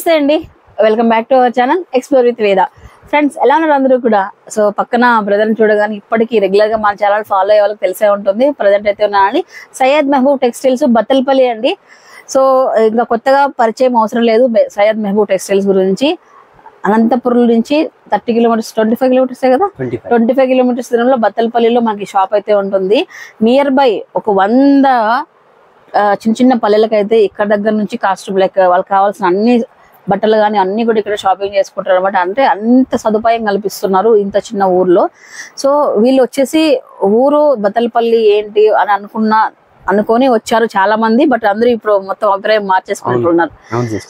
నమస్తే అండి, welcome back to our channel explore with వేద. ఫ్రెండ్స్ ఎలా ఉన్నారు అందరూ కూడా? సో పక్కన బ్రదర్ని చూడగానే ఇప్పటికీ రెగ్యులర్ గా మన ఛానల్ ఫాలో అయ్యే వాళ్ళకి తెలిసే ఉంటుంది. ప్రజెంట్ అయితే ఉన్నానండి సయ్యద్ మెహబూబ్ టెక్స్టైల్స్ బత్తలపల్లి అండి. సో ఇంకా కొత్తగా పరిచయం అవసరం లేదు సయ్యద్ మెహబూబ్ టెక్స్టైల్స్ గురించి. అనంతపురం నుంచి 30 కిలోమీటర్స్ 25 కిలోమీటర్స్ కదా, 25 కిలోమీటర్స్ దూరంలో బత్తలపల్లిలో మనకి షాప్ అయితే ఉంటుంది. నియర్ బై ఒక 100 చిన్న చిన్న పల్లెలకైతే ఇక్కడ దగ్గర నుంచి కాస్ట్యూమ్ లైక్ వాళ్ళకి కావాల్సిన అన్ని బట్టలు కానీ అన్ని కూడా ఇక్కడ షాపింగ్ చేసుకుంటారు అనమాట. అంటే అంత సదుపాయం కల్పిస్తున్నారు ఇంత చిన్న ఊర్లో. సో వీళ్ళు వచ్చేసి ఊరు బత్తలపల్లి ఏంటి అని అనుకొని వచ్చారు చాలా మంది. బట్ అందరూ ఇప్పుడు మొత్తం అభిప్రాయం మార్చేసుకుంటున్నారు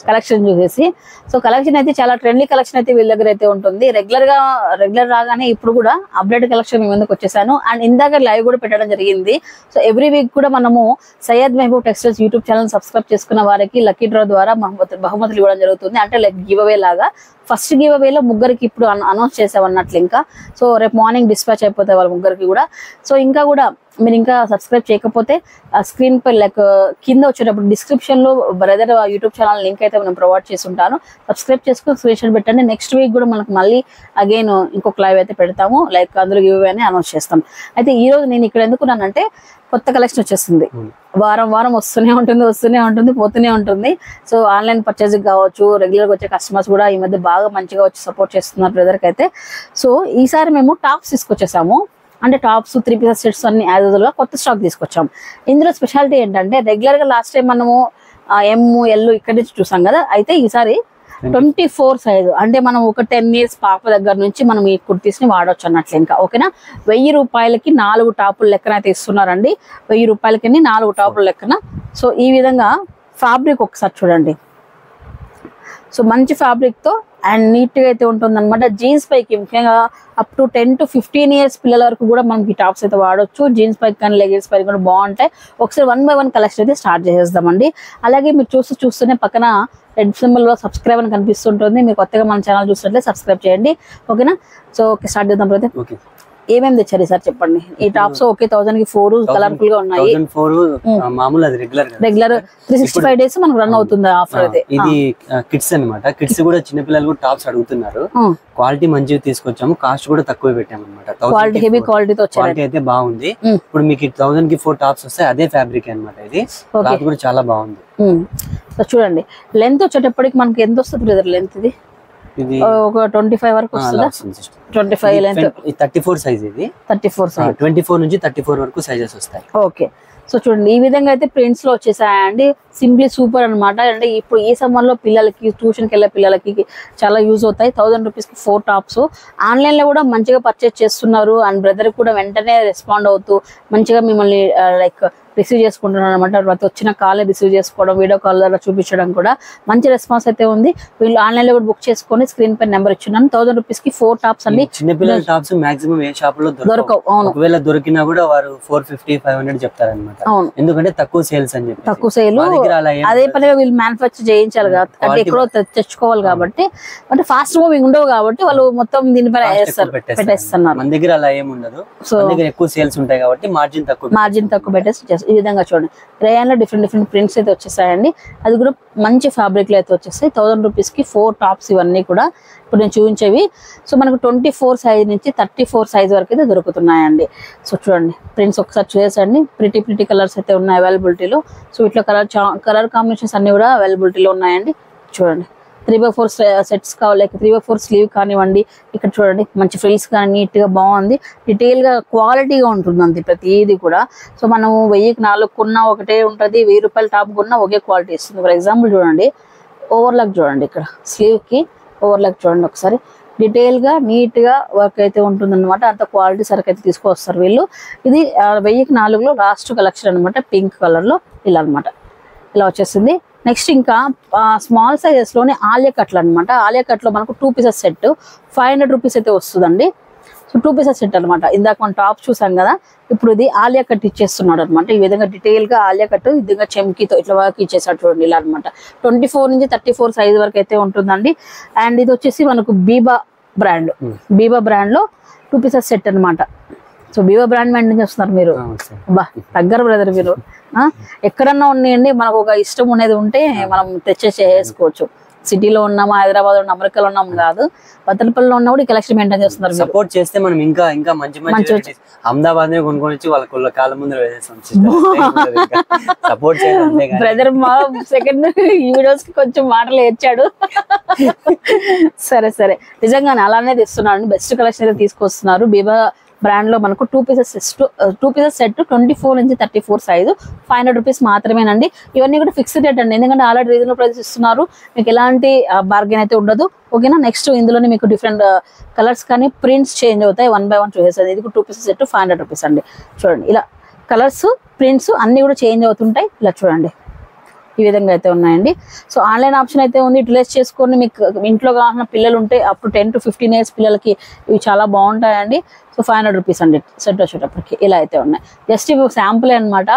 కలెక్షన్ చూసేసి. సో కలెక్షన్ అయితే చాలా ట్రెండ్లీ కలెక్షన్ అయితే వీళ్ళ దగ్గర అయితే ఉంటుంది. రెగ్యులర్ రాగానే ఇప్పుడు కూడా అప్డేట్ కలెక్షన్ మీ ముందుకు వచ్చేసాను. అండ్ ఇందాక లైవ్ కూడా పెట్టడం జరిగింది. సో ఎవ్రీ వీక్ కూడా మనము Syed Mehboob textiles YouTube channel subscribe చేసుకున్న వారికి లక్కీ డ్రా ద్వారా బహుమతులు ఇవ్వడం జరుగుతుంది. అంటే లైక్ గివ్ అవే లాగా. ఫస్ట్ గివ్ అవేలో ముగ్గురికి ఇప్పుడు అనౌన్స్ చేసామన్నట్లు. ఇంకా సో రేపు మార్నింగ్ డిస్పాచ్ అయిపోతాయి వాళ్ళ ముగ్గురికి కూడా. సో ఇంకా కూడా మీరు ఇంకా సబ్స్క్రైబ్ చేయకపోతే స్క్రీన్ పై లైక్ కింద వచ్చేటప్పుడు డిస్క్రిప్షన్ లో బ్రదర్ యూట్యూబ్ ఛానల్ లింక్ అయితే మనం ప్రొవైడ్ చేసి ఉంటాను. సబ్స్క్రైబ్ చేసుకుని స్క్రీన్ షాట్ పెట్టండి. నెక్స్ట్ వీక్ కూడా మనకు మళ్ళీ అగైన్ ఇంకొక లైవ్ అయితే పెడతాము. లైక్ అందులో గివ్ అవే అని అనౌన్స్ చేస్తాం. అయితే ఈ రోజు నేను ఇక్కడ ఎందుకున్నానంటే కొత్త కలెక్షన్ వచ్చేస్తుంది. వారం వస్తూనే ఉంటుంది పోతూనే ఉంటుంది. సో ఆన్లైన్ పర్చేజ్ కావచ్చు, రెగ్యులర్గా వచ్చే కస్టమర్స్ కూడా ఈ మధ్య బాగా మంచిగా వచ్చి సపోర్ట్ చేస్తున్నారు బ్రదర్కి అయితే. సో ఈసారి మేము టాప్స్ తీసుకొచ్చేసాము. అంటే టాప్స్ 3 పీసెస్ సెట్స్ అన్ని యాజ్ యూజువల్ గా కొత్త స్టాక్ తీసుకొచ్చాం. ఇందులో స్పెషాలిటీ ఏంటంటే రెగ్యులర్ గా లాస్ట్ టైం మనము ML ఇక్కడి నుంచి చూసాం కదా. అయితే ఈసారి 24 సైజు, అంటే మనం ఒక 10 ఇయర్స్ పాప దగ్గర నుంచి మనం ఈ కుర్తీస్ ని వాడవచ్చు అన్నట్లు. ఇంకా ఓకేనా, 1000 రూపాయలకి 4 టాపులు లెక్కన అయితే ఇస్తున్నారండి. 1000 రూపాయలకి 4 టాపులు లెక్కన. సో ఈ విధంగా ఫ్యాబ్రిక్ ఒకసారి చూడండి. సో మంచి ఫ్యాబ్రిక్ తో అండ్ నీట్ గా అయితే ఉంటుంది అనమాట. జీన్స్ పైకి ముఖ్యంగా అప్ టు 10 to 15 ఇయర్స్ పిల్లల వరకు కూడా మనకి టాప్స్ అయితే వాడొచ్చు. జీన్స్ పైకి కానీ లెగిన్స్ పైకి కూడా బాగుంటాయి. ఒకసారి 1 by 1 కలెక్షన్ అయితే స్టార్ట్ చేసేద్దామండి. అలాగే మీరు చూస్తూనే పక్కన రెడ్ సింబల్ లో సబ్స్క్రైబ్ అని కనిపిస్తుంటుంది. మీరు కొత్తగా మన ఛానల్ చూసినట్లే సబ్స్క్రైబ్ చేయండి. ఓకేనా, సో ఓకే స్టార్ట్ చేద్దాం బ్రదర్. ఏమేమి తెచ్చారు సార్ చెప్పండి. ఈ టాప్స్ ఓకే 1000 కి 4 కలర్ఫుల్ గా ఉన్నాయి. రెగ్యులర్ 365 డేస్ మనకు రన్ అవుతుంది ఆఫర్ అయితే. ఇది కిడ్స్ అన్నమాట. కిడ్స్ కూడా చిన్న పిల్లలు కూడా టాప్స్ అడుగుతున్నారు. క్వాలిటీ మంచిగా తీసుకొచ్చాము, కాస్ట్ కూడా తక్కువ పెట్టాము అనమాట. క్వాలిటీ హెవీ క్వాలిటీతో వచ్చాయి. క్వాలిటీ అయితే బాగుంది. ఇప్పుడు మీకు 1000 కి 4 టాప్స్ వస్తాయి. అదే ఫ్యాబ్రిక్ అన్నమాట. ఇది క్లాత్ కూడా చాలా బాగుంది. చూడండి లెంత్ వచ్చేటప్పటికి మనకి ఎంత వస్తుంది బ్రదర్ లెంత్? ఇది ఒక 25 వరకు వస్తుందా? 25 లెంత్. 34 సైజ్. ఇది 34 సైజ్. 24 నుంచి 34 వరకు సైజెస్ వస్తాయి. ఓకే, సో చూడండి ఈ విధంగా అయితే ప్రింట్స్ లో వచ్చేసాయండి. సింప్లీ సూపర్ అనమాట. అంటే ఇప్పుడు ఈ సమ్మర్ లో పిల్లలకి ట్యూషన్కి వెళ్ళే పిల్లలకి చాలా యూజ్ అవుతాయి. 1000 రూపీస్ కి 4 టాప్స్. ఆన్లైన్ లో కూడా మంచిగా పర్చేస్ చేస్తున్నారు. అండ్ బ్రదర్ కూడా వెంటనే రెస్పాండ్ అవుతూ మంచిగా మిమ్మల్ని లైక్ రిసీవ్ చేసుకుంటున్నారు అనమాట. ప్రతి వచ్చిన కాల్ రిసీవ్ చేసుకోవడం, వీడియో కాల్ ద్వారా చూపించడం కూడా మంచి రెస్పాన్స్ అయితే ఉంది. వీళ్ళు ఆన్లైన్ లో కూడా బుక్ చేసుకొని స్క్రీన్ పై నెంబర్ ఇచ్చున్నాను. 1000 రూపీస్ కి 4 టాప్స్ అండి. చిన్నపిల్లల టాప్స్ మాక్సిమం ఏ షాప్ లో దొరకవు. ఒకవేళ దొరికినా కూడా వారు 450-500 చెప్తారనమాట. ఎందుకంటే తక్కువ సేల్స్ అని చెప్పి. తక్కువ సేల్ అదే పనిగా వీళ్ళు మ్యానుఫ్యాక్చర్ చేయించారు కాబట్టి, అంటే ఎక్కడో తెచ్చుకోవాలి కాబట్టి, అంటే ఫాస్ట్ మూవింగ్ ఉండవు కాబట్టి వాళ్ళు మొత్తం దీనిపైన పెట్టేస్తున్నారు. మన దగ్గర అలా ఏమి ఉండదు. సో మన దగ్గర ఎక్కువ సేల్స్ ఉంటాయి కాబట్టి మార్జిన్ తక్కువ పెట్టేసి ఈ విధంగా చూడండి. రేయన్ లో డిఫరెంట్ ప్రింట్స్ అయితే వచ్చేసాయండి. అది కూడా మంచి ఫ్యాబ్రిక్ లో అయితే వచ్చేస్తాయి. 1000 రూపీస్ కి 4 టాప్స్ ఇవన్నీ కూడా ఇప్పుడు నేను చూపించేవి. సో మనకు 24 సైజ్ నుంచి 34 సైజ్ వరకు అయితే దొరుకుతున్నాయండి. సో చూడండి ప్రింట్స్ ఒకసారి చూసేసండి. ప్రిటీ కలర్స్ అయితే ఉన్నాయి అవైలబిలిటీలో. సో ఇట్లా కలర్ కాంబినేషన్స్ అన్ని కూడా అవైలబిలిటీలో ఉన్నాయండి. చూడండి 3x4 సెట్స్ కావాలి, 3x4 స్లీవ్ కానివ్వండి. ఇక్కడ చూడండి మంచి ఫ్రిల్స్ కానీ నీట్ గా బాగుంది. డీటెయిల్ గా క్వాలిటీగా ఉంటుంది అంతే ప్రతిదీ కూడా. సో మనం 1000కి 4 కొన్నా ఒకటే ఉంటుంది, 1000 రూపాయల టాప్ కొన్నా ఒకే క్వాలిటీ ఇస్తుంది. ఫర్ ఎగ్జాంపుల్ చూడండి ఓవర్లాక్ చూడండి. ఇక్కడ స్లీవ్ కి ఓవర్లాక్ చూడండి ఒకసారి. డీటెయిల్ గా నీట్ గా వర్క్ అయితే ఉంటుంది అనమాట. అంత క్వాలిటీ సరికి అయితే తీసుకొస్తారు వీళ్ళు. ఇది 1000కి 4లో లాస్ట్ కలెక్షన్ అనమాట. పింక్ కలర్ లో ఇలా అనమాట, ఇలా వచ్చేసింది. నెక్స్ట్ ఇంకా స్మాల్ సైజెస్ లోనే ఆలియా కట్లు అనమాట. ఆలియా కట్లో మనకు 2 పీసెస్ సెట్ 500 రూపీస్ అయితే వస్తుందండి. సో 2 పీసెస్ సెట్ అనమాట. ఇందాక మనం టాప్ చూసాం కదా, ఇప్పుడు ఇది ఆలియా కట్ ఇచ్చేస్తున్నాడు అనమాట. ఈ విధంగా డీటెయిల్ గా ఆలియా కట్ ఈ విధంగా చెమ్కీతో ఇట్లా వర్క్ ఇచ్చేసాడు చూడండి ఇలా అనమాట. 24 నుంచి 34 సైజ్ వరకు అయితే ఉంటుందండి. అండ్ ఇది వచ్చేసి మనకు బీబా బ్రాండ్ లో 2 పీసెస్ సెట్ అనమాట. సో బీవా బ్రాండ్ మెయింటైన్ చేస్తున్నారు మీరు. బా దగ్గర బ్రదర్ మీరు. ఎక్కడన్నా ఉన్నాయండి, మనకు ఒక ఇష్టం అనేది ఉంటే మనం తెచ్చేసి వేసుకోవచ్చు. సిటీలో ఉన్నాము, హైదరాబాద్ లో అమెరికాలో ఉన్నాము కాదు, బత్తలపల్లిలో ఉన్నా కూడా ఈ కలెక్షన్ మెయింటైన్ చేస్తున్నారు. సపోర్ట్ చేస్తే మనం ఇంకా ఇంకా మంచి మంచి అహ్మదాబాద్ నే కొనుక్కొని వచ్చి వాళ్ళ కాళ్ళ ముందు వేసేస్తాం. సపోర్ట్ చేయాలి బ్రదర్. మా సెకండ్ ఈ వీడియోస్ కి కొంచెం మాటలు ఏర్చాడు. సరే సరే, నిజంగానే అలానే తెస్తున్నాడు. బెస్ట్ కలెక్షన్ అయితే తీసుకొస్తున్నారు. బీబా బ్రాండ్ లో మనకు 2 పీసెస్ సెట్ 24 నుంచి 34 సైజు 500 రూపీస్ మాత్రమేనండి. ఇవన్నీ కూడా ఫిక్స్డ్ రేట్ అండి, ఎందుకంటే ఆల్రెడీ రీజనబుల్ ప్రైస్ ఇస్తున్నారు, మీకు ఎలాంటి బార్గెన్ అయితే ఉండదు. ఓకేనా. నెక్స్ట్ ఇందులోనే మీకు డిఫరెంట్ కలర్స్ కానీ ప్రింట్స్ చేంజ్ అవుతాయి. 1 by 1 చూసేది. ఇది 2 పీసెస్ సెట్ 500 రూపీస్ అండి. చూడండి ఇలా కలర్స్ ప్రింట్స్ అన్ని కూడా చేంజ్ అవుతుంటాయి. ఇలా చూడండి ఈ విధంగా అయితే ఉన్నాయండి. సో ఆన్లైన్ ఆప్షన్ అయితే ఉంది, యూటిలైజ్ చేసుకొని మీకు ఇంట్లో కావాల్సిన పిల్లలు ఉంటే అప్ టు 10 to 15 ఇయర్స్ పిల్లలకి ఇవి చాలా బాగుంటాయండి. సో 500 రూపీస్ అండి సెట్ వచ్చేటప్పటికి. ఇలా అయితే ఉన్నాయి. జస్ట్ ఇవి శాంపుల్ అనమాట.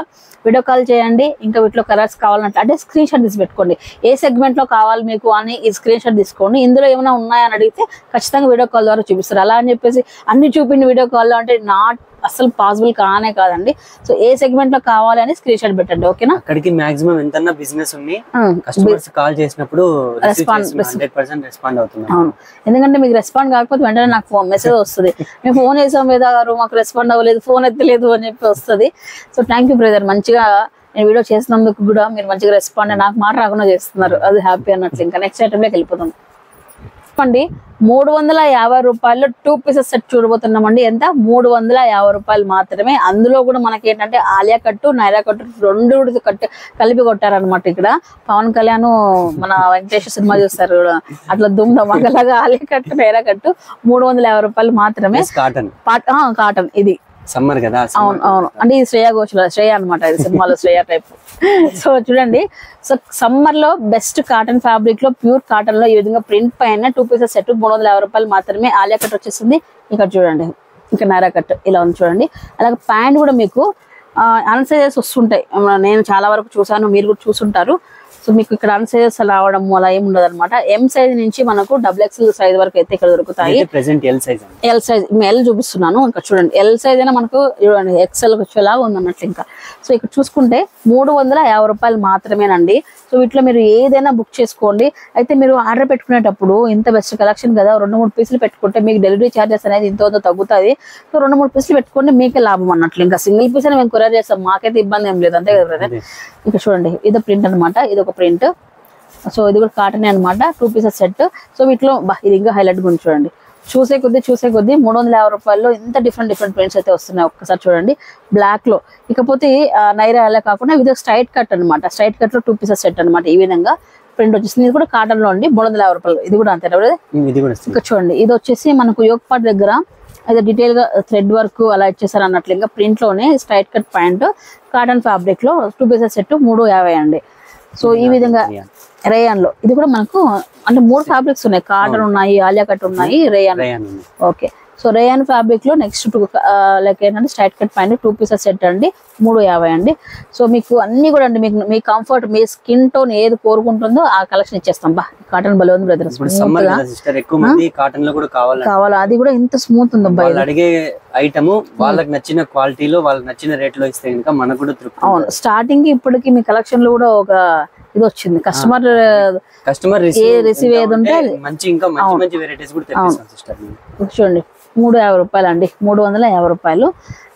వీడియో కాల్ చేయండి. ఇంకా వీటిలో కలర్స్ కావాలంటే అంటే స్క్రీన్ షాట్ తీసి పెట్టుకోండి. ఏ సెగ్మెంట్ లో కావాలి మీకు అని ఈ స్క్రీన్ షాట్ తీసుకోండి. ఇందులో ఏమైనా ఉన్నాయని అడిగితే ఖచ్చితంగా వీడియో కాల్ ద్వారా చూపిస్తారు. అలా అని చెప్పేసి అన్ని చూపిండి వీడియో కాల్లో అంటే అసలు పాసిబుల్ కానే కాదండి. సో ఏ సెగ్మెంట్ లో కావాలి అని స్క్రీన్ షాట్ పెట్టండి. ఓకేనా. అక్కడికి మాక్సిమం ఎంత బిజినెస్ ఉంది, కస్టమర్స్ కాల్ చేసినప్పుడు 100% రెస్పాండ్ అవుతుంది. అవును, ఎందుకంటే మీకు రెస్పాండ్ కాకపోతే వెంటనే నాకు మెసేజ్ వస్తుంది, మేము ఫోన్ చేసాం మీద గారు మాకు రెస్పాండ్ అవ్వలేదు, ఫోన్ ఎత్తలేదు అని చెప్పి వస్తుంది. సో థ్యాంక్ యూ బ్రదర్, మంచిగా నేను వీడియో చేసినందుకు కూడా మీరు మంచిగా రెస్పాండ్ నాకు మాట రాకుండా చేస్తున్నారు, అది హ్యాపీ అన్నట్లు. ఇంకా నెక్స్ట్ ఐటమ్లోకి వెళ్ళిపోతాం అండి. 350 రూపాయలు 2 పీసెస్ సెట్ చూడబోతున్నామండి. ఎంత? 350 రూపాయలు మాత్రమే. అందులో కూడా మనకి ఏంటంటే ఆలియా కట్టు, నైరా కట్టు రెండు కలిపి కొట్టారనమాట. ఇక్కడ పవన్ కళ్యాణ్ మన వెంకటేశ్వర సినిమా చూస్తారు అట్లా దుమ్ ధమాకలాగా ఆలియా కట్టు, నైరా కట్టు 350 రూపాయలు మాత్రమే. కాటన్ ఇది సమ్మర్ కదా. అవును అవును, అంటే ఇది శ్రేయ అనమాట, ఇది సినిమాలో శ్రేయ టైప్. సో చూడండి, సో సమ్మర్ లో బెస్ట్ కాటన్ ఫ్యాబ్రిక్ లో ప్యూర్ కాటన్ లో ఈ విధంగా ప్రింట్ పైన 2 పీసెస్ సెట్ 350 రూపాయలు మాత్రమే. ఆలియా కట్ వచ్చేసింది. ఇక్కడ చూడండి, ఇంకా నైరా కట్ ఇలా ఉంది చూడండి. అలాగే ప్యాంట్ కూడా మీకు అన్సైజెస్ వస్తుంటాయి. నేను చాలా వరకు చూసాను, మీరు కూడా చూసుంటారు. సో మీకు ఇక్కడ అన్సైజెస్ రావడం అలా ఏమి ఉండదు అనమాట. ఎం సైజ్ నుంచి మనకు XXL సైజ్ వరకు అయితే ఇక్కడ దొరుకుతాయి. ఎల్ సైజ్ ఎల్ చూపిస్తున్నాను. ఇంకా చూడండి, ఎల్ సైజ్ అయినా మనకు చూడండి XL వచ్చేలాగా ఉందన్నట్లు. ఇంకా సో ఇక్కడ చూసుకుంటే 350 రూపాయలు మాత్రమేనండి. సో వీటిలో మీరు ఏదైనా బుక్ చేసుకోండి. అయితే మీరు ఆర్డర్ పెట్టుకునేటప్పుడు ఇంత బెస్ట్ కలెక్షన్ కదా, 2-3 పీసులు పెట్టుకుంటే మీకు డెలివరీ ఛార్జెస్ అనేది ఇంత తగ్గుతుంది. సో 2-3 పీసులు పెట్టుకుంటే మీకే లాభం అన్నట్లు. ఇంకా సింగిల్ పీస్ అని మేము కొరియర్ చేస్తాం, మాకైతే ఇబ్బంది ఏం లేదు, అంతే కదా బ్రదర్. ఇంకా చూడండి, ఇది ప్రింట్ అనమాట, ఇది ఒక ప్రింట్. సో ఇది కూడా కాటన్ అనమాట, 2 పీసెస్ సెట్. సో వీటిలో ఇది ఇంకా హైలైట్ గురించి చూడండి, చూసే కొద్దీ 350 రూపాయల్లో ఇంత డిఫరెంట్ ప్రింట్స్ అయితే వస్తున్నాయి. ఒక్కసారి చూడండి, బ్లాక్ లో. ఇకపోతే నైరా అలా కాకుండా ఇది స్ట్రైట్ కట్ అనమాట. స్ట్రైట్ కట్ లో 2 పీసెస్ సెట్ అనమాట. ఈ విధంగా ప్రింట్ వచ్చేసింది. ఇది కూడా కాటన్ లో అండి, 350 రూపాయలు. ఇది కూడా అంతే. ఇంకా చూడండి, ఇది వచ్చేసి మనకు యోక్ పార్ట్ దగ్గర అయితే డీటెయిల్ గా థ్రెడ్ వర్క్ అలా ఇచ్చేసారు అన్నట్లు. ఇంకా ప్రింట్ లోనే straight cut pant cotton fabric లో 2 పీసెస్ సెట్ 350 అండి. సో ఈ విధంగా రేయాన్ లో ఇది కూడా మనకు అంటే 3 ఫ్యాబ్రిక్స్ ఉన్నాయి. కాటన్ ఉన్నాయి, ఆలియా కట్ ఉన్నాయి, rayon. Okay, so rayon fabric లో నెక్స్ట్ లైక్ ఏంటంటే straight cut pant 2 pieces set అండి, 350 అండి. సో మీకు అన్ని కూడా అండి మీ కంఫర్ట్, మీ స్కిన్ టోన్ ఏది కోరుకుంటుందో ఆ కలెక్షన్ ఇచ్చేస్తాం. కాటన్ భలే ఉంది బ్రదర్, కావాలా? అది కూడా ఇంత స్మూత్ ఉంది అబ్బాయి. అడిగే ఐటమ్ వాళ్ళకి నచ్చిన క్వాలిటీలో వాళ్ళకి నచ్చిన రేట్ లో ఇస్తే కనుక మనకు కూడా తృప్తి. అవును, స్టార్టింగ్ ఇప్పటికి మీ కలెక్షన్ లో కూడా ఒక ఇది వచ్చింది. కస్టమర్ రిసీవ్ ఏది ఉంటే మంచి ఇంకా మంచి వెరైటీస్ కూడా తెప్పిస్తాం సిస్టర్. చూడండి, 350 రూపాయలు అండి, 350 రూపాయలు.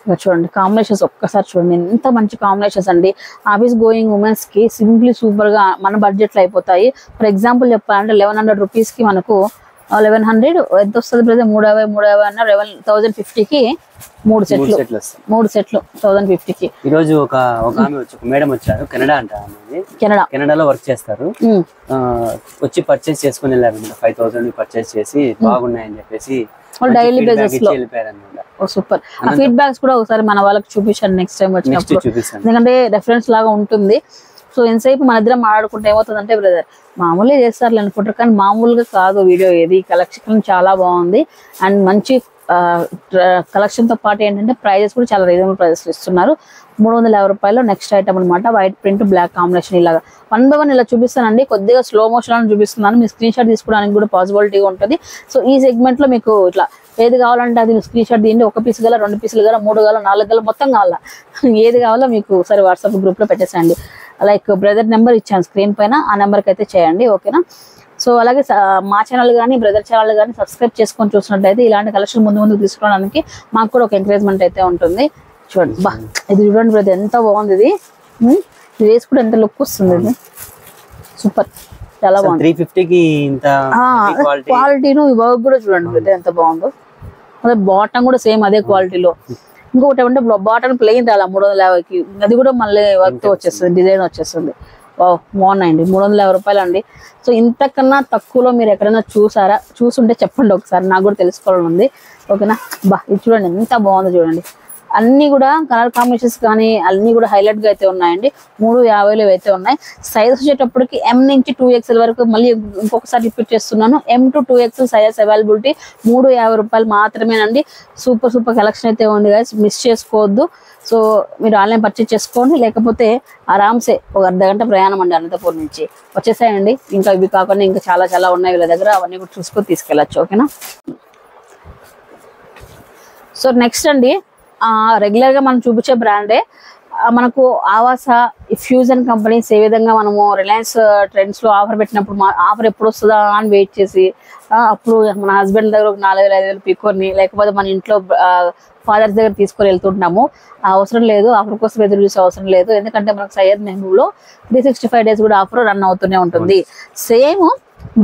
ఇక చూడండి కాంబినేషన్స్ ఒక్కసారి చూడండి, ఎంత మంచి కాంబినేషన్స్ అండి. ఆఫీస్ గోయింగ్ ఉమెన్స్ కి సింప్లీ సూపర్ గా మన బడ్జెట్ లో అయిపోతాయి. ఫర్ ఎగ్జాంపుల్ చెప్పాలంటే 1100 రూపీస్ కి మనకు 1100 ఎంత వస్తుంది బ్రదర్? 350 అన్న 1050 కి 3 సెట్లు 1050 కి. ఈ రోజు ఒక ఆమె వచ్చి ఒక మేడం వచ్చారు, కెనడా అంట. కెనడాలో వర్క్ చేస్తారు. వచ్చి పర్చేస్ చేసుకుని వెళ్ళారు. 5000 పర్చేస్ చేసి బాగున్నాయని చెప్పేసి డైలీ బేసిస్ లో సూపర్. ఆ ఫీడ్బ్యాక్స్ కూడా ఒకసారి మన వాళ్ళకి చూపించండి నెక్స్ట్ టైం వచ్చినప్పుడు, ఎందుకంటే రెఫరెన్స్ లాగా ఉంటుంది. సో ఎంతసేపు మన ఇద్దరం మాట్లాడుకుంటే ఏమవుతుందంటే బ్రదర్ మామూలుగా చేస్తారు అనుకుంటారు, కానీ మామూలుగా కాదు వీడియో. ఏది కలెక్షన్ చాలా బాగుంది అండ్ మంచి కలెక్షన్ తో పాటు ఏంటంటే ప్రైజెస్ కూడా చాలా రీజనబుల్ ప్రైజెస్ ఇస్తున్నారు. 350 రూపాయలు నెక్స్ట్ ఐటమ్ అనమాట. White print black combination. ఇలాగా 1 by 1 ఇలా చూపిస్తానండి, కొద్దిగా స్లో మోషన్ చూపిస్తున్నాను. మీ స్క్రీన్ షాట్ తీసుకోవడానికి కూడా పాసిబిలిటీగా ఉంటుంది. సో ఈ సెగ్మెంట్ లో మీకు ఇట్లా ఏది కావాలంటే అది స్క్రీన్ షాట్ తీయండి. 1 పీస్ గల, 2 పీసులు గల, 3 గల, 4 గల, మొత్తం కావాలా ఏది కావాలో మీకు సరే వాట్సాప్ గ్రూప్ లో పెట్టేసండి. లైక్ బ్రదర్ నెంబర్ ఇచ్చాను స్క్రీన్ పైన, ఆ నెంబర్కి అయితే చేయండి. ఓకేనా. సో అలాగే మా ఛానల్ కానీ బ్రదర్ ఛానల్ కానీ సబ్స్క్రైబ్ చేసుకొని చూసినట్లయితే ఇలాంటి కలెక్షన్ ముందు తీసుకోవడానికి మాకు కూడా ఒక ఎంకరేజ్మెంట్ అయితే ఉంటుంది. చూడండి బా, ఇది చూడండి బ్రదర్ ఎంత బాగుంది. ఇది వేసి కూడా ఎంత లుక్ వస్తుంది. ఇది సూపర్, చాలా బాగుంది. 350కి ఇంత క్వాలిటీను ఈ వర్క్ కూడా చూడండి బ్రదర్ ఎంత బాగుందో. అదే బాటమ్ కూడా సేమ్ అదే క్వాలిటీలో. ఇంకొకటి ఏమంటే బాటమ్ ప్లెయిన్ రాలా 350కి, అది కూడా మళ్ళీ వర్క్ తో వచ్చేస్తుంది, డిజైన్ వచ్చేస్తుంది. బాగున్నాయండి. 350 రూపాయలు అండి. సో ఇంతకన్నా తక్కువలో మీరు ఎక్కడైనా చూసుంటే చెప్పండి ఒకసారి, నాకు కూడా తెలుసుకోవాలని ఉంది. ఓకేనా బా, ఇది చూడండి ఎంత బాగుందో చూడండి. అన్ని కూడా కలర్ కాంబినేషన్స్ కానీ అన్ని కూడా హైలైట్ గా అయితే ఉన్నాయండి. 350 అయితే ఉన్నాయి. సైజ్ వచ్చేటప్పటికి M నుంచి 2XL వరకు, మళ్ళీ ఇంకొకసారి రిపీట్ చేస్తున్నాను, M to 2XL sizes availability. 350 రూపాయలు మాత్రమేనండి. సూపర్ కలెక్షన్ అయితే ఉంది గైస్, మిస్ చేసుకోవద్దు. సో మీరు ఆన్లైన్ పర్చేస్ చేసుకోండి, లేకపోతే ఆరామ్సే ఒక అర్ధగంట ప్రయాణం అండి అనంతపూర్ నుంచి వచ్చేసాయండి. ఇంకా ఇవి కాకుండా ఇంకా చాలా ఉన్నాయి వీళ్ళ దగ్గర, అవన్నీ కూడా చూసుకొని తీసుకెళ్ళచ్చు. ఓకేనా. సో నెక్స్ట్ అండి, రెగ్యులర్ గా మనం చూపించే బ్రాండే మనకు ఆవాస, ఫ్యూజన్ కంపెనీస్ ఏ విధంగా మనము రిలయన్స్ ట్రెండ్స్ లో ఆఫర్ పెట్టినప్పుడు ఆఫర్ ఎప్పుడు వస్తుందా అని వెయిట్ చేసి అప్పుడు మన హస్బెండ్ దగ్గర ఒక 4000-5000 పీకొని, లేకపోతే మన ఇంట్లో ఫాదర్స్ దగ్గర తీసుకొని వెళ్తుంటాము. అవసరం లేదు, ఆఫర్ కోసం ఎదురు చూసే అవసరం లేదు. ఎందుకంటే మనకు సయ్యద్ మెహబూబ్ లో 365 డేస్ కూడా ఆఫర్ రన్ అవుతూనే ఉంటుంది. సేమ్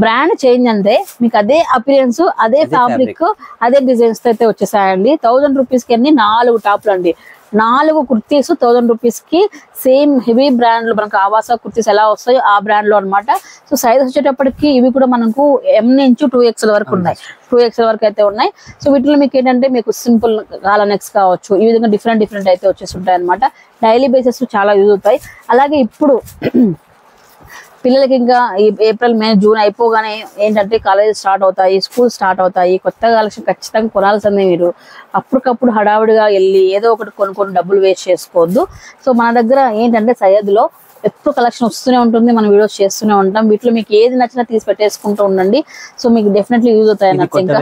బ్రాండ్ చేంజ్ అంటే మీకు అదే అపిరియన్స్, అదే ఫ్యాబ్రిక్, అదే డిజైన్స్ అయితే వచ్చేసాయండి. 1000 రూపీస్ కి అన్ని 4 టాప్లు అండి. 4 కుర్తీస్ 1000 రూపీస్ కి. సేమ్ హెవీ బ్రాండ్ లో మనకు ఆవాస కుర్తీస్ ఎలా వస్తాయో ఆ బ్రాండ్ లో అనమాట. సో సైజ్ వచ్చేటప్పటికి ఇవి కూడా మనకు M నుంచి 2XL వరకు ఉన్నాయి. 2XL వరకు అయితే ఉన్నాయి. సో వీటిలో మీకు ఏంటంటే మీకు సింపుల్ కాలా నెక్స్ కావచ్చు, ఈ విధంగా డిఫరెంట్ అయితే వచ్చేసి ఉంటాయి అనమాట. డైలీ బేసిస్ చాలా యూజ్ అవుతాయి. అలాగే ఇప్పుడు పిల్లలకి ఇంకా ఏప్రిల్ మే జూన్ అయిపోగానే ఏంటంటే కాలేజ్ స్టార్ట్ అవుతాయి, స్కూల్ స్టార్ట్ అవుతాయి. కొత్త కలెక్షన్ ఖచ్చితంగా కొనాల్సిందే. మీరు అప్పటికప్పుడు హడావిడిగా వెళ్ళి ఏదో ఒకటి కొనుక్కొని డబ్బులు వేస్ట్ చేసుకోవద్దు. సో మన దగ్గర ఏంటంటే సయ్యద్లో ఎప్పుడు కలెక్షన్ వస్తూనే ఉంటుంది, మనం వీడియోస్ చేస్తూనే ఉంటాం. వీటిలో మీకు ఏది నచ్చినా తీసి పెట్టేసుకుంటూ ఉండండి. సో మీకు డెఫినెట్లీ యూజ్ అవుతాయి అన్నట్టు. ఇంకా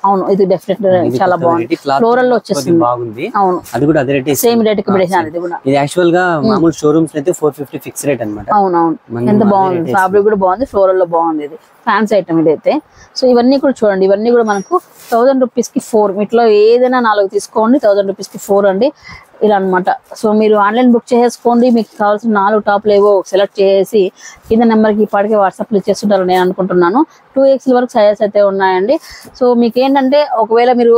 అవును, ఇది డెఫినెట్లీ చాలా బాగుంది. ఫ్లోరల్ లో వచ్చేసింది. అవును, అది కూడా అదే రేట్, సేమ్ రేట్ కి పెట్టేసాను. ఇది కూడా ఇది యాక్చువల్ గా మామూలు షోరూమ్స్ అయితే 450 ఫిక్స్ రేట్ అన్నమాట. అవునవును, ఎంత బాగుంది. ఫ్యాబ్రిక్ కూడా బాగుంది, ఫ్లోరల్ లో బాగుంది. ఇది ఫ్యాన్సీ ఐటమ్ ఇదైతే. సో ఇవన్నీ కూడా చూడండి, ఇవన్నీ కూడా మనకు 1000 రూపీస్ కి 4. వీటిలో ఏదైనా 4 తీసుకోండి, 1000 రూపీస్ కి 4 అండి. ఇలా అనమాట. సో మీరు ఆన్లైన్ బుక్ చేసుకోండి. మీకు కావాల్సిన 4 టాప్లు ఏవో సెలెక్ట్ చేసి కింద నెంబర్కి ఇప్పటికే వాట్సాప్లో ఇచ్చేస్తుంటారు నేను అనుకుంటున్నాను. 2XL వరకు సైజెస్ అయితే ఉన్నాయండి. సో మీకు ఏంటంటే ఒకవేళ మీరు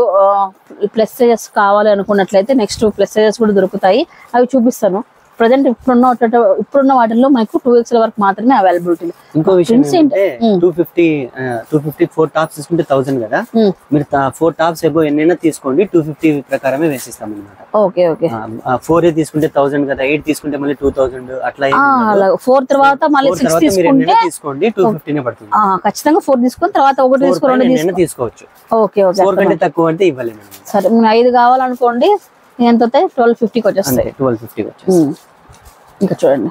ప్లస్ సైజెస్ కావాలి అనుకున్నట్లయితే నెక్స్ట్ ప్లస్ సైజెస్ కూడా దొరుకుతాయి, అవి చూపిస్తాను. ప్రజెంట్ ఇప్పుడున్న వాటిల్లో మనకు 2XL వరకు మాత్రమే అవైలబిలిటీ. ఇంకో విషయం ఏంటంటే 250 4 టాప్స్ తీసుకుంటే 1000 కదా, మీరు 4 టాప్స్ ఏవో ఎన్నైనా తీసుకోండి, 250 ప్రకారమే వేసిస్తాం అన్నమాట. Okay okay. 4 తీసుకుంటే 1000 కదా, 8 తీసుకుంటే మళ్ళీ 2000 అట్లా. 4 తర్వాత మళ్ళీ 6 తీసుకుంటే తీసుకోండి 250 పడుతుంది. ఖచ్చితంగా 4 తీసుకుని తర్వాత 1 తీసుకోండి, తీసుకోవచ్చు. Okay okay. 4 కంటే తక్కువ అంటే ఇవ్వలేము. సరే, 5 కావాలనుకోండి, ఎంత అవుతాయి? 1250కి వచ్చేస్తాయి. 1250 వచ్చేస్తాయి. ఇంకా చూడండి,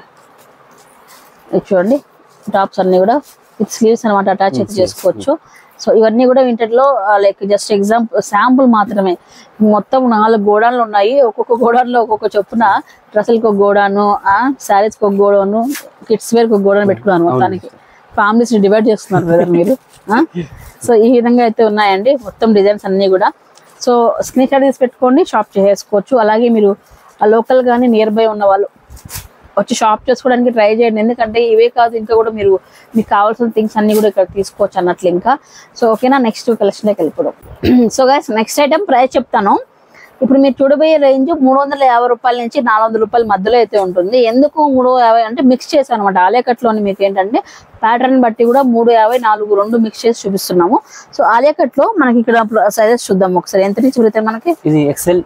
ఇది చూడండి టాప్స్ అన్ని కూడా విత్ స్లీవ్స్ అనమాట, అటాచ్ అయితే చేసుకోవచ్చు. సో ఇవన్నీ కూడా వీటిలో లైక్ జస్ట్ శాంపుల్ మాత్రమే. మొత్తం 4 గోడాన్లు ఉన్నాయి. ఒక్కొక్క గోడాన్లో ఒక్కొక్క చొప్పున డ్రెస్సులకు ఒక గోడాను, శారీస్కి ఒక గోడాను, కిడ్స్ వేర్కి ఒక గోడాను పెట్టుకున్నాను. మొత్తానికి ఫ్యామిలీస్ ని డివైడ్ చేస్తున్నారు కదా మీరు. సో ఈ విధంగా అయితే ఉన్నాయండి మొత్తం డిజైన్స్ అన్ని కూడా. సో స్క్రీన్ షాట్ తీసి పెట్టుకోండి, షాప్ చేసుకోవచ్చు. అలాగే మీరు లోకల్ కానీ నియర్ బై ఉన్న వాళ్ళు వచ్చి షాప్ చేసుకోవడానికి ట్రై చేయండి. ఎందుకంటే ఇవే కాదు, ఇంకా కూడా మీకు కావాల్సిన థింగ్స్ అన్ని కూడా ఇక్కడ తీసుకోవచ్చు అన్నట్లు. ఇంకా సో ఓకేనా, నెక్స్ట్ కలెక్షన్లోకి వెళ్ళిపోవడం. So guys next item price చెప్తాను. ఇప్పుడు మీరు చూడబోయే రేంజ్ 350 రూపాయల నుంచి 400 రూపాయల మధ్యలో అయితే ఉంటుంది. ఎందుకు 350 అంటే మిక్స్ చేశాను అనమాట. ఆలియా కట్లోని మీకు ఏంటంటే ప్యాటర్న్ బట్టి కూడా 350, 4 రెండు మిక్స్ చేసి చూపిస్తున్నాము. సో ఆలియా కట్ లో మనకి ఇక్కడ సైజెస్ చూద్దాం ఒకసారి. ఎంత నుంచి చూడతాయి మనకి? ఇది XL,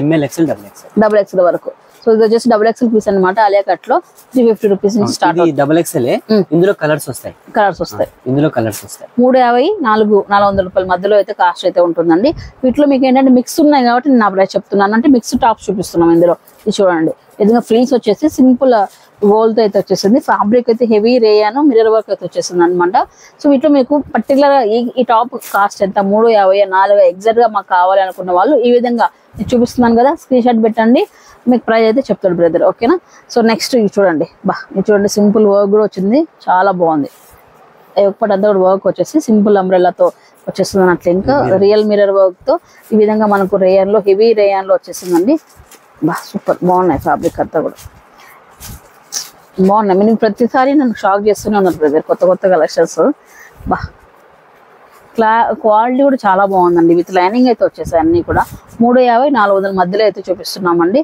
ML, XL, XXL వరకు. సో ఇది వచ్చేసి XXL పీస్ అనమాట. ఆలియా కట్ లో 350 రూపీస్ నుంచి స్టార్ట్. XXL. ఇందులో కలర్స్ వస్తాయి. ఇందులో కలర్స్ వస్తాయి. 350, 400 రూపాయల మధ్యలో అయితే కాస్ట్ అయితే ఉంటుందండి. వీటిలో మీకు ఏంటంటే మిక్స్ ఉన్నాయి కాబట్టి నేను నా ప్రైస్ చెప్తున్నాను. అంటే మిక్స్ టాప్స్ చూపిస్తున్నాం ఇందులో. ఇది చూడండి, ఏదైనా ఫ్లీస్ వచ్చేసి సింపుల్ గోల్డ్ తో అయితే వచ్చేసింది. ఫ్యాబ్రిక్ అయితే హెవీ రేయాను, మిర్రర్ వర్క్ అయితే వచ్చేసింది అనమాట. సో వీటిలో మీకు పర్టికులర్ ఈ టాప్ కాస్ట్ ఎంత? 350, 4 ఎగ్జాక్ట్ గా మాకు కావాలి అనుకున్న వాళ్ళు ఈ విధంగా చూపిస్తున్నాను కదా, స్క్రీన్ షాట్ పెట్టండి, మీకు ప్రైస్ అయితే చెప్తాడు బ్రదర్. ఓకేనా. సో నెక్స్ట్ ఇది చూడండి, ఇది చూడండి సింపుల్ వర్క్ కూడా వచ్చింది, చాలా బాగుంది. ఒకటి అంతా కూడా వర్క్ వచ్చేసి సింపుల్ అంబ్రెల్లాతో వచ్చేస్తుంది అన్నట్లు. ఇంకా రియల్ మిర్రర్ వర్క్ తో ఈ విధంగా మనకు రేయన్ లో హెవీ రేయన్ లో వచ్చేసిందండి. బా సూపర్ బాగున్నాయి ఫ్యాబ్రిక్ అంతా కూడా బాగున్నాయి. నేను ప్రతిసారి నన్ను షాక్ చేస్తూనే ఉన్నారు బ్రదర్ కొత్త కొత్త కలెక్షన్స్. బా క్వాలిటీ కూడా చాలా బాగుందండి. విత్ లైనింగ్ అయితే వచ్చేసాయి అన్ని కూడా. 350 400 మధ్యలో అయితే చూపిస్తున్నామండి.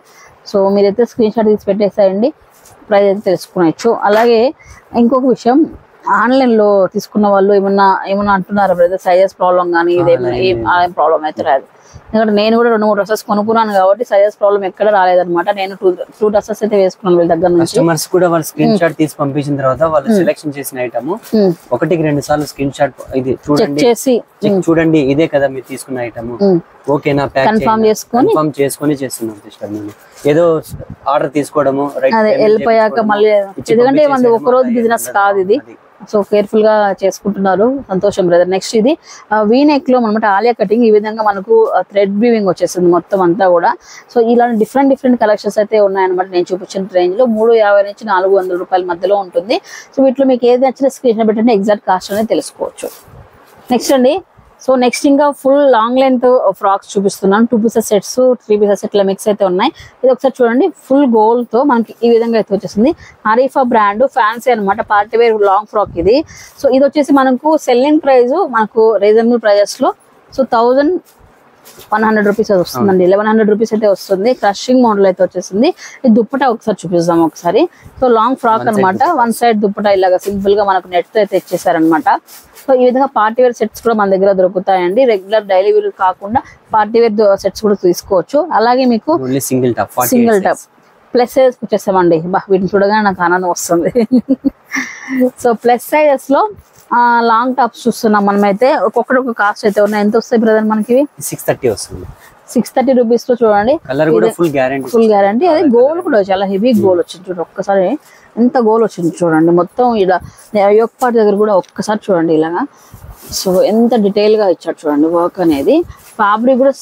సో మీరైతే స్క్రీన్ షాట్ తీసి పెట్టేసాయండి, ప్రైస్ అయితే తెలుసుకోవచ్చు. అలాగే ఇంకొక విషయం, ఆన్లైన్లో తీసుకున్న వాళ్ళు ఏమన్నా అంటున్నారా బ్రదర్ సైజెస్ ప్రాబ్లం కానీ ఇదేమైనా ప్రాబ్లం అయితే రాదు. ఎందుకంటే నేను కూడా 2-3 డ్రెస్సెస్ కొనుక్కున్నాను కాబట్టి సైజెస్ ప్రాబ్లం ఎక్కడ రాలేదన్నమాట. నేను 2 డ్రెస్సెస్ అయితే వేసుకున్నాను వీళ్ళ దగ్గర నుంచి. కస్టమర్స్ కూడా వాళ్ళు స్క్రీన్ షాట్ తీసి పంపించిన తర్వాత వాళ్ళు సెలెక్షన్ చేసిన ఐటమ్ 1-2 సార్లు స్క్రీన్ షాట్ ఇది చూడండి ఇదే కదా మీరు తీసుకున్న ఐటమ్, ఓకేనా ప్యాక్ కన్ఫర్మ్ చేసుకొని చేస్తున్నాం సిస్టర్. నేను ఏదో ఆర్డర్ తీసుకోవడము వెళ్ళిపోయాక మళ్ళీ, ఎందుకంటే మనది ఒక రోజు బిజినెస్ కాదు ఇది. సో కేర్ఫుల్ గా చేసుకుంటున్నారు, సంతోషం బ్రదర్. నెక్స్ట్ ఇది వీ నెక్ లో అనమాట ఆలియా కటింగ్. ఈ విధంగా మనకు థ్రెడ్ వీవింగ్ వచ్చేసింది మొత్తం అంతా కూడా. సో ఇలాంటి డిఫరెంట్ కలెక్షన్స్ అయితే ఉన్నాయన్నమాట. నేను చూపించిన రేంజ్ లో 350 నుంచి 400 రూపాయల మధ్యలో ఉంటుంది. సో వీటిలో మీకు ఏది నచ్చిన స్క్రీన్ పెట్టండి, ఎగ్జాక్ట్ కాస్ట్ అనేది తెలుసుకోవచ్చు. నెక్స్ట్ అండి, సో నెక్స్ట్ ఇంకా ఫుల్ లాంగ్ లెంత్ ఫ్రాక్స్ చూపిస్తున్నాను. 2 పీసెస్ సెట్స్ 3 పీసెస్ సెట్ల మిక్స్ అయితే ఉన్నాయి. ఇది ఒకసారి చూడండి, ఫుల్ గోల్డ్ తో మనకి ఈ విధంగా అయితే వచ్చేసింది. అరీఫా బ్రాండ్ ఫ్యాన్సీ అనమాట, పార్టీ వేర్ లాంగ్ ఫ్రాక్ ఇది. సో ఇది వచ్చేసి మనకు సెల్లింగ్ ప్రైస్ మనకు రీజనబుల్ ప్రైజెస్ లో సో 1100 రూపీస్ అయితే వస్తుందండి. 1100 రూపీస్ అయితే వస్తుంది. క్రషింగ్ మోడల్ అయితే వచ్చేసింది. ఈ దుప్పటా ఒకసారి చూపిస్తాం ఒకసారి. సో లాంగ్ ఫ్రాక్ అనమాట, వన్ సైడ్ దుప్పటా ఇలాగా సింపుల్ గా మనకు నెట్ తో అయితే ఇచ్చేసారనమాట. సో ఈ విధంగా పార్టీ వేర్ సెట్స్ కూడా మన దగ్గర దొరుకుతాయండి. రెగ్యులర్ డైలీ వేర్ కాకుండా పార్టీ వేర్ సెట్స్ కూడా తీసుకోవచ్చు. అలాగే మీకు సింగిల్ టాప్ ప్లస్ సైజ్ వచ్చేస్తామండి. బా వీటిని చూడగానే నాకు ఆనందం వస్తుంది. సో ప్లస్ సైజెస్ లో లాంగ్ టాప్స్ చూస్తున్నాం మనమైతే. ఒక్కొక్కటి ఒక కాస్ట్ అయితే ఉన్నాయి. ఎంత వస్తాయి బ్రదర్ మనకి? 630 వస్తుంది. 630 రూపీస్ లో చూడండి. కలర్ కూడా ఫుల్ గ్యారంటీ. అది గోల్డ్ కూడా చాలా హెవీ గోల్డ్ వచ్చింది చూడండి. ఒక్కసారి ఎంత గోల్ వచ్చింది చూడండి. మొత్తం ఇలా యోక్ పార్ట్ దగ్గర కూడా ఒక్కసారి చూడండి ఇలాగా. సో ఎంత డీటెయిల్ గా ఇచ్చాడు చూడండి వర్క్ అనేది. ఫ్యాబ్రిక్ కూడా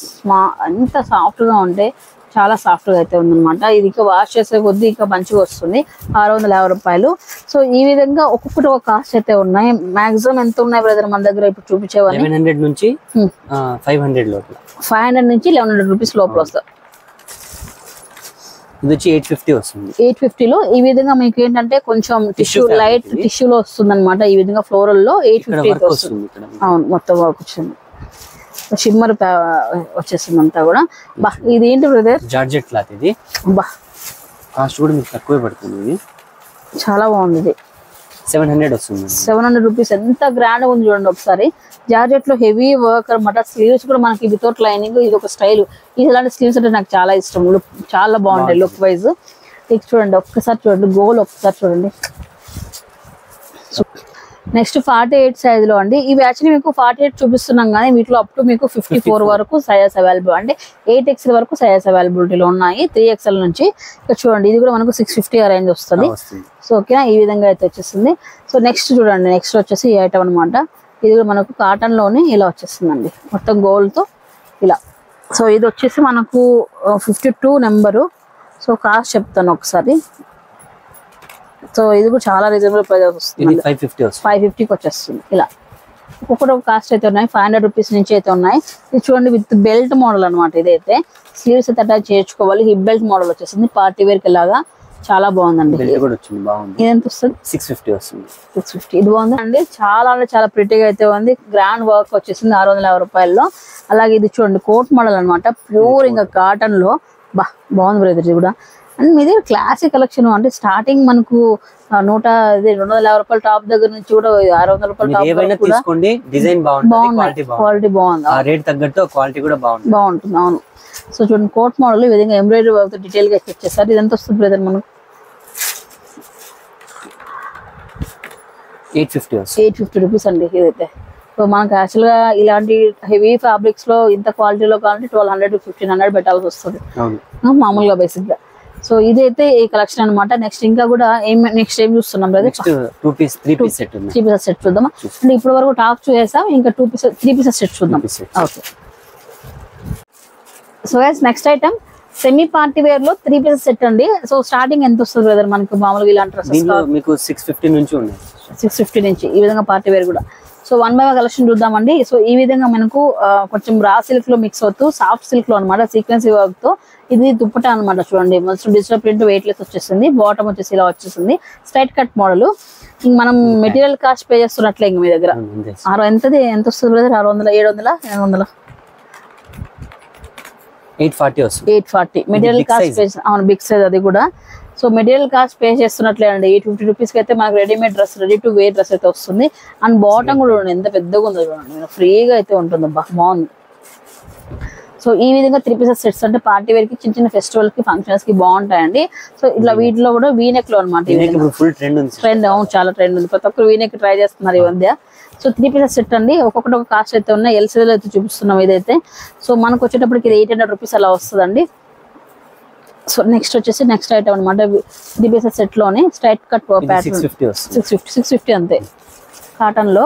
ఎంత సాఫ్ట్ గా ఉంటే చాలా సాఫ్ట్ గా అయితే ఉందన్నమాట. ఇది ఇంకా వాష్ చేసే కొద్దీ ఇంకా మంచిగా వస్తుంది. 650 రూపాయలు. సో ఈ విధంగా ఒక్కొక్కటి ఒక కాస్ట్ అయితే ఉన్నాయి. మాక్సిమం ఎంత ఉన్నాయి బ్రదర్ మన దగ్గర ఇప్పుడు చూపించేవాళ్ళు? 700 నుంచి 500 లోపల. 500 నుంచి 1100 రూపీస్ లోపల వస్తుంది. ఇది వచ్చి 850 వస్తుంది. 850 లో ఈ విధంగా మీకు ఏంటంటే కొంచెం టిష్యూ లైట్ టిష్యూలో వస్తుంది అనమాట. ఈ విధంగా ఫ్లోరల్ లో 850 వస్తుంది. అవును, మొత్తం వర్క్ వచ్చింది. షిమ్మర్ వచ్చేస్తుంది అంతా కూడా. బా ఇది ఏంటి బ్రదర్? జార్జెట్ క్లాత్ ఇది. బా కాస్ట్ కూడా మీకు తక్కువే పడుతుంది. ఇది చాలా బాగుంది. ఇది 700 వస్తుంది. 700 రూపీస్. ఎంత గ్రాండ్ ఉంది చూడండి ఒకసారి. జార్జెట్ లో హెవీ వర్క్ అనమాట. స్లీవ్స్ కూడా మనకి వితౌట్ లైనింగ్. ఇది ఒక స్టైల్. ఇలాంటి స్లీవ్స్ అంటే నాకు చాలా ఇష్టం. లుక్ చాలా బాగుంటాయి లుక్ వైజ్. ఇది చూడండి ఒక్కసారి చూడండి, గోల్ ఒక్కసారి చూడండి. నెక్స్ట్ 48 సైజ్ లో అండి. ఇవి యాక్చువల్లీ మీకు 48 చూపిస్తున్నాం కానీ వీటిలో అప్ టు మీకు 54 వరకు సైజెస్ అవైలబుల్. అంటే 8XL వరకు సైజెస్ అవైలబిలిటీలో ఉన్నాయి. 3XL నుంచి ఇక్కడ చూడండి. ఇది కూడా మనకు 650 రేంజ్ వస్తుంది. సో ఓకేనా, ఈ విధంగా అయితే వచ్చేస్తుంది. సో నెక్స్ట్ చూడండి, నెక్స్ట్ వచ్చేసి ఈ ఐటమ్ అనమాట. ఇది కూడా మనకు కాటన్ లోనే ఇలా వచ్చేస్తుందండి, మొత్తం గోల్డ్ తో ఇలా. సో ఇది వచ్చేసి మనకు 52 నెంబరు. సో కాస్ట్ చెప్తాను ఒకసారి. సో ఇది కూడా చాలా రీజనబుల్ ప్రైస్ వస్తుంది. 550కి వచ్చేస్తుంది. ఇలా ఒక్కొక్కటి ఒక కాస్ట్ అయితే ఉన్నాయి. 500 రూపీస్ నుంచి అయితే ఉన్నాయి. ఇది చూడండి విత్ బెల్ట్ మోడల్ అనమాట. ఇదైతే స్లీవ్స్ అయితే అటాచ్ చేయించుకోవాలి. హిప్ బెల్ట్ మోడల్ వచ్చేసింది. పార్టీ వేర్ కి లాగా చాలా బాగుందండి. ఇది ఎంత వస్తుంది? 650 వస్తుంది. 650. ఇది బాగుందండి. చాలా అంటే చాలా ప్రిటీగా అయితే ఉంది. గ్రాండ్ వర్క్ వచ్చేసింది 650 రూపాయల్లో. అలాగే ఇది చూడండి కోట్ మోడల్ అనమాట. ప్యూర్ ఇంకా కాటన్ లో. బా బాగుంది బ్రదర్. ఇది కూడా అండ్ మీది క్లాసిక్ కలెక్షన్. అంటే స్టార్టింగ్ మనకు 250 రూపాయల టాప్ దగ్గర నుంచి కూడా 600 రూపాయల టాప్ తీసుకోండి. డిజైన్ బాగుంటుంది, క్వాలిటీ బాగుంది, రేట్ తగ్గట్టు క్వాలిటీ కూడా బాగుంటుంది. అవును. సో చూడండి కోట్ మోడల్ ఈ విధంగా ఎంబ్రాయిడరీ వర్క్ డీటెయిల్ గా ఇచ్చేస్తారు. ఇది ఎంత వస్తుంది బ్రదర్ మనకు? 850 రూపీస్ అండి ఇదైతే. సో మనకు యాక్చువల్ గా ఇలాంటి హెవీ ఫ్యాబ్రిక్స్ లో ఇంత క్వాలిటీలో కావాలంటే 1200 to 1500 పెట్టాల్సి వస్తుంది మామూలుగా బేసిక్ గా. సో ఇదైతే ఈ కలెక్షన్ అనమాట. నెక్స్ట్ ఇంకా కూడా నెక్స్ట్ ఏం చూస్తున్నాం బ్రదర్? 2 పీస్ 3 పీస్ సెట్ ఉంది. 3 పీసెస్ సెట్ చూద్దాం. అంటే ఇప్పటి వరకు టాప్ చూసేసాం, ఇంకా 3 పీసెస్ సెట్ చూద్దాం. Okay. So guys next item semi party wear లో 3 పీసెస్ సెట్ అండి. సో స్టార్టింగ్ ఎంత వస్తుంది బ్రదర్ మనకు మామూలుగా ఇలాంటి డ్రెస్సెస్? మీకు 650 నుంచి ఉన్నాయి. 650 నుంచి ఈ విధంగా పార్టీ వేర్ కూడా. సో 1 by 1 కలెక్షన్ చూద్దామండి. సో ఈ విధంగా మనకు కొంచెం రా సిల్క్ లో మిక్స్ అవుతూ సాఫ్ట్ సిల్క్ లో అనమాట సీక్వెన్సీ వర్క్ తో. ఇది దుప్పట అనమాట చూడండి, మొత్తం డిజిటల్ ప్రింట్ వెయిట్ లెస్ వచ్చేస్తుంది. బాటమ్ వచ్చేసి ఇలా వచ్చేస్తుంది, స్ట్రైట్ కట్ మోడల్. మనం మెటీరియల్ కాస్ట్ పే చేస్తున్నట్లే ఇంక మీ దగ్గర. ఎంత వస్తుంది బ్రదర్? 600, 700, 800? 840 material cost pay. అవును, బిగ్ సైజ్ అది కూడా. సో మెటీరియల్ కాస్ట్ పే చేస్తున్నట్లే అండి. 850 రూపీస్కి అయితే మనకు readymade dress, ready to wear dress అయితే వస్తుంది. అండ్ బాటమ్ కూడా చూడండి ఎంత పెద్దగా ఉందో చూడండి, ఫ్రీగా అయితే ఉంటుంది. బాగుంది. సో ఈ విధంగా 3 పీసెస్ సెట్స్ అంటే పార్టీ వేర్ కి, చిన్న చిన్న ఫెస్టివల్ కి, ఫంక్షన్స్ కి బాగుంటాయండి. సో ఇట్లా వీటిలో కూడా వీనెక్ లో అనమాట ట్రెండ్. అవును, చాలా ట్రెండ్ ఉంది. ప్రతి ఒక్కరు వీనెక్ ట్రై చేస్తున్నారు ఈ మధ్య. సో 3 పీసెస్ సెట్ అండి. ఒక్కొక్కటి ఒక కాస్ట్ అయితే ఉన్నాయి. ఎల్సీలో అయితే చూపిస్తున్నాం ఇదైతే. సో మనకు వచ్చేటప్పటికి ఇది 800 రూపీస్ అలా వస్తుందండి. సో నెక్స్ట్ వచ్చేసి నెక్స్ట్ ఐటమ్ అనమాట. 3 పీసెస్ సెట్ లోనే స్ట్రైట్ కట్ ప్యాటర్న్ 650 అంతే కాటన్ లో.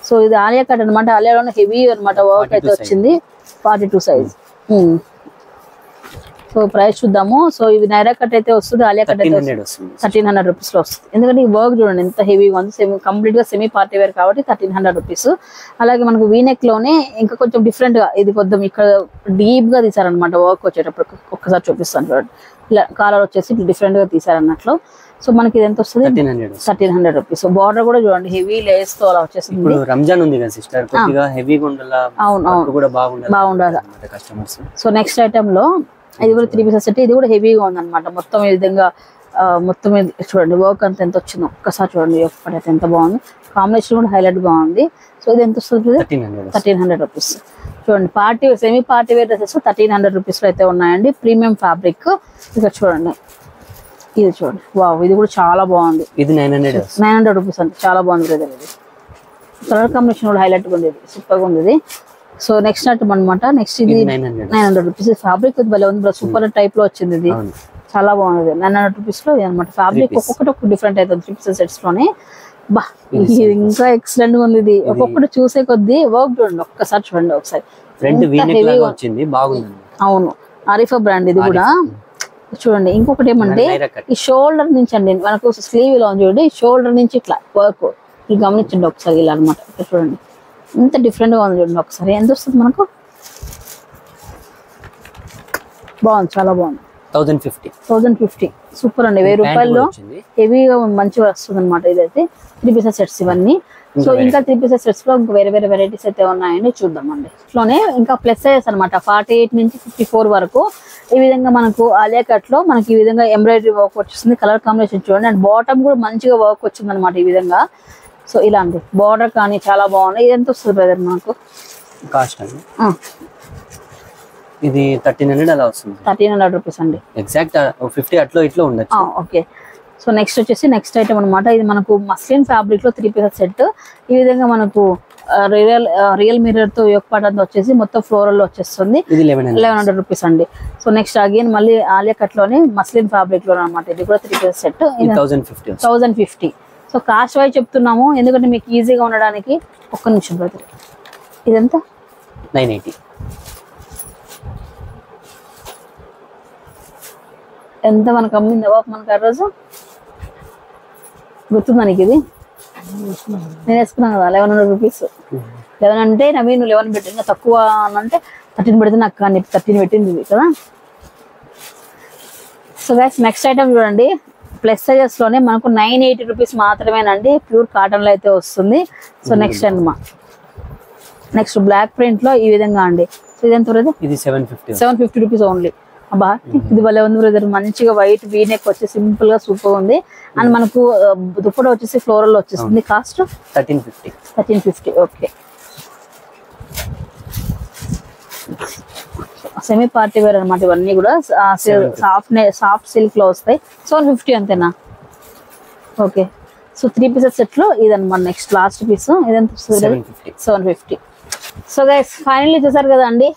సో ఇది ఆలియా కట్ అనమాట. ఆలియాలోనే హెవీ అనమాట వర్క్ అయితే వచ్చింది. 42 సైజ్. సో ప్రైస్ చూద్దాము. సో ఇవి నైరా కట్ అయితే వస్తుంది, ఆలియా కట్ అయితే 1300 రూపీస్ లో వస్తుంది. ఎందుకంటే ఈ వర్క్ చూడండి ఎంత హెవీగా ఉంది. కంప్లీట్ గా సెమీ పార్టీ వేర్ కాబట్టి 1300 రూపీస్. అలాగే మనకు వీనెక్ లోనే ఇంకా కొంచెం డిఫరెంట్ గా, ఇది కొంచెం ఇక్కడ డీప్ గా తీసారనమాట వర్క్ వచ్చేటప్పుడు. ఒక్కసారి చూపిస్తాను చూడండి. ఇలా కాలర్ వచ్చేసి డిఫరెంట్ గా తీసారన్నట్లు. సో మనకి ఇది ఎంత వస్తుంది? 1300 రూపీస్. బార్డర్ కూడా చూడండి హెవీ లేస్ తో అలా వచ్చేసింది. రంజాన్ ఉంది కదా సిస్టర్, కొద్దిగా హెవీగా ఉండాలా. అవును, కూడా బాగుండాలి కస్టమర్స్. సో నెక్స్ట్ ఐటమ్ లో ఇది కూడా 3 పీసెస్ సెట్. ఇది కూడా హెవీగా ఉంది అనమాట. మొత్తం ఈ విధంగా మొత్తం చూడండి వర్క్ అంత ఎంత వచ్చిందో ఒక్కసారి చూడండి. ఒక్కటైతే ఎంత బాగుంది, కాంబినేషన్ కూడా హైలైట్ బాగుంది. సో ఇది ఎంత వస్తుంది? 1300 రూపీస్. చూడండి party semi party wear dresses 1300 rupees లో అయితే ఉన్నాయండి. Premium fabric. ఇక్కడ చూడండి, ఇది చూడండి, వావ్, ఇది కూడా చాలా బాగుంది. ఇది 900 రూపీస్ అంటే చాలా బాగుంది బ్రదర్. ఇది కలర్ కాంబినేషన్ కూడా హైలైట్ గా ఉంది, సూపర్ గా ఉంది ఇది. సో నెక్స్ట్ ఐటమ్ అనమాట. నెక్స్ట్ ఇది 900 రూపీస్. ఫ్యాబ్రిక్ భలే ఉంది, సూపర్ టైప్ లో వచ్చింది. ఇది చాలా బాగుంది. 900 రూపీస్ లో ఇది అనమాట. ఫ్యాబ్రిక్ ఒక్కొక్కటి ఒక డిఫరెంట్ అవుతుంది 3 పీసెస్ సెట్స్ లోనే. బా, ఇది ఇంకా ఎక్సలెంట్ గా ఉంది. ఇది ఒక్కొక్కటి చూసే కొద్ది వర్క్ చూడండి, ఒక్కసారి చూడండి ఒకసారి. అవును, ఆరిఫా బ్రాండ్ ఇది కూడా. చూడండి ఇంకొకటి ఏమంటే ఈ షోల్డర్ నుంచి అండి మనకు స్లీవ్ ఇలా చూడండి, షోల్డర్ నుంచి ఇట్లా వర్క్ ఇది గమనించండి ఒకసారి. ఇలా అనమాట చూడండి ఎంత డిఫరెంట్ గా ఉంది చూడండి ఒకసారి. ఎంత వస్తుంది మనకు? బాగుంది, చాలా బాగుంది. 1050 సూపర్ అండి. 1000 రూపాయల్లో హెవీగా మంచిగా వస్తుంది అనమాట. ఇదైతే 3 పీసెస్ సెట్స్ ఇవన్నీ. సో ఇంకా 3 పీసెస్ సెట్స్ లో వేరే వేరే వెరైటీస్ అయితే ఉన్నాయని చూద్దామండి. ఇట్లోనే ఇంకా ప్లస్ సైజెస్ అనమాట 48 నుంచి 54 వరకు. ఈ విధంగా మనకు ఆలియా కట్ లో మనకి ఈ విధంగా ఎంబ్రాయిడరీ వర్క్ వచ్చేస్తుంది. కలర్ కాంబినేషన్ చూడండి. అండ్ బాటమ్ కూడా మంచిగా వర్క్ వచ్చింది అనమాట ఈ విధంగా. సో ఇలాంటి బార్డర్ కానీ చాలా బాగుంది. ఇది ఎంత వస్తుంది బ్రదర్ మనకు కాస్ట్? ఇది 1300 అలా వస్తుంది. 1300 రూపీస్ అండి. ఎగ్జాక్ట్ 50 అట్లా ఇట్లా ఉండొచ్చు. ఓకే. సో నెక్స్ట్ వచ్చేసి నెక్స్ట్ ఐటమ్ అనమాట. ఇది మనకు మస్లిన్ ఫ్యాబ్రిక్ లో 3 పీసెస్ సెట్. ఈ విధంగా మనకు రియల్ మిర్రర్ తో యోక్ పాటంతో వచ్చేసి మొత్తం ఫ్లోరల్ లో వచ్చేస్తుంది. 1100 రూపీస్ అండి. సో నెక్స్ట్ అగైన్ మళ్ళీ ఆలియా కట్ లోనే మస్లిన్ ఫ్యాబ్రిక్ లో అనమాట. ఇది కూడా 3 pieces set 1050. So cost wise చెప్తున్నాము ఎందుకంటే మీకు ఈజీగా ఉండడానికి. ఒక్క నిమిషం బ్రదర్, ఇదంతా 980. ఎంత మనకు అమ్మింది బాబు మనకు ఆ రోజు? గుర్తుందా నీకు? ఇది నేను వేసుకున్నాను కదా 1100 రూపీస్. 11 అంటే నవీన్ 11 పెట్టి ఇంకా తక్కువ అంటే 13 పెడితే నాకు కానీ 13 పెట్టింది ఇది కదా. సో గైస్ నెక్స్ట్ ఐటమ్ చూడండి. ప్లస్ సైజెస్ లోనే మనకు 980 రూపీస్ మాత్రమేనండి. ప్యూర్ కాటన్ లో అయితే వస్తుంది. సో నెక్స్ట్ అన్నమా నెక్స్ట్ బ్లాక్ ప్రింట్ లో ఈ విధంగా అండి. సో ఇది ఎంత బ్రదర్? ఇది 750 రూపీస్ ఓన్లీ. అబ్బా ఇది భలే ఉంది బ్రదర్. మంచిగా వైట్ వీనెక్ వచ్చి సింపుల్ గా సూపర్ ఉంది. అండ్ మనకు దుప్పట వచ్చేసి ఫ్లోరల్ లో వచ్చేస్తుంది. Cost 1350. Okay. Semi party wear అనమాట ఇవన్నీ కూడా. సాఫ్ట్ సిల్క్ లో వస్తాయి. 750 అంతేనా? ఓకే. సో 3 పీసెస్ సెట్ లో ఇదన్నమాట. నెక్స్ట్ లాస్ట్ పీస్ ఇదంతా 750. సో గైస్ ఫైనల్లీ చూసారు కదా అండి.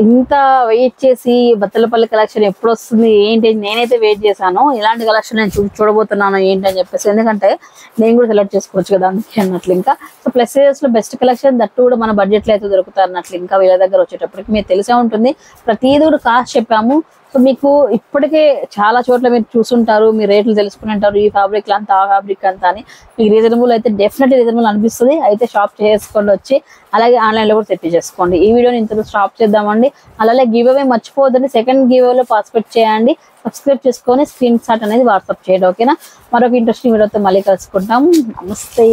ఇంత వెయిట్ చేసి బత్తలపల్లి కలెక్షన్ ఎప్పుడు వస్తుంది ఏంటి నేనైతే వెయిట్ చేశాను. ఇలాంటి కలెక్షన్ నేను చూడబోతున్నాను ఏంటి అని చెప్పేసి. ఎందుకంటే నేను కూడా సెలెక్ట్ చేసుకోవచ్చు కదా అందుకే అన్నట్లు. ఇంకా సో ప్లస్ సైజెస్ లో బెస్ట్ కలెక్షన్ దట్టు కూడా మన బడ్జెట్ లో అయితే దొరుకుతాయి అన్నట్లు. ఇంకా వీళ్ళ దగ్గర వచ్చేటప్పటికి మీకు తెలిసే ఉంటుంది. ప్రతిదీ కూడా కాస్ట్ చెప్పాము. సో మీకు ఇప్పటికే చాలా చోట్ల మీరు చూసుంటారు, మీ రేట్లు తెలుసుకుని ఉంటారు, ఈ ఫ్యాబ్రిక్ అంతా ఆ ఫ్యాబ్రిక్ అంతా అని. మీకు రీజనబుల్ అయితే డెఫినెట్లీ రీజనబుల్ అనిపిస్తుంది. అయితే షాప్ చేసుకోండి వచ్చి, అలాగే ఆన్లైన్ లో కూడా తెప్పించేసుకోండి. ఈ వీడియోని ఇంతలో స్టాప్ చేద్దామండి. అలాగే గివ్ అవే మర్చిపోవద్దండి, సెకండ్ గివ్ అవేలో పార్టిసిపేట్ చేయండి. సబ్స్క్రైబ్ చేసుకొని స్క్రీన్ షాట్ అనేది వాట్సాప్ చేయండి. ఓకేనా? మరొక ఇంట్రెస్టింగ్ వీడియోతో మళ్ళీ కలుసుకుంటాం. నమస్తే.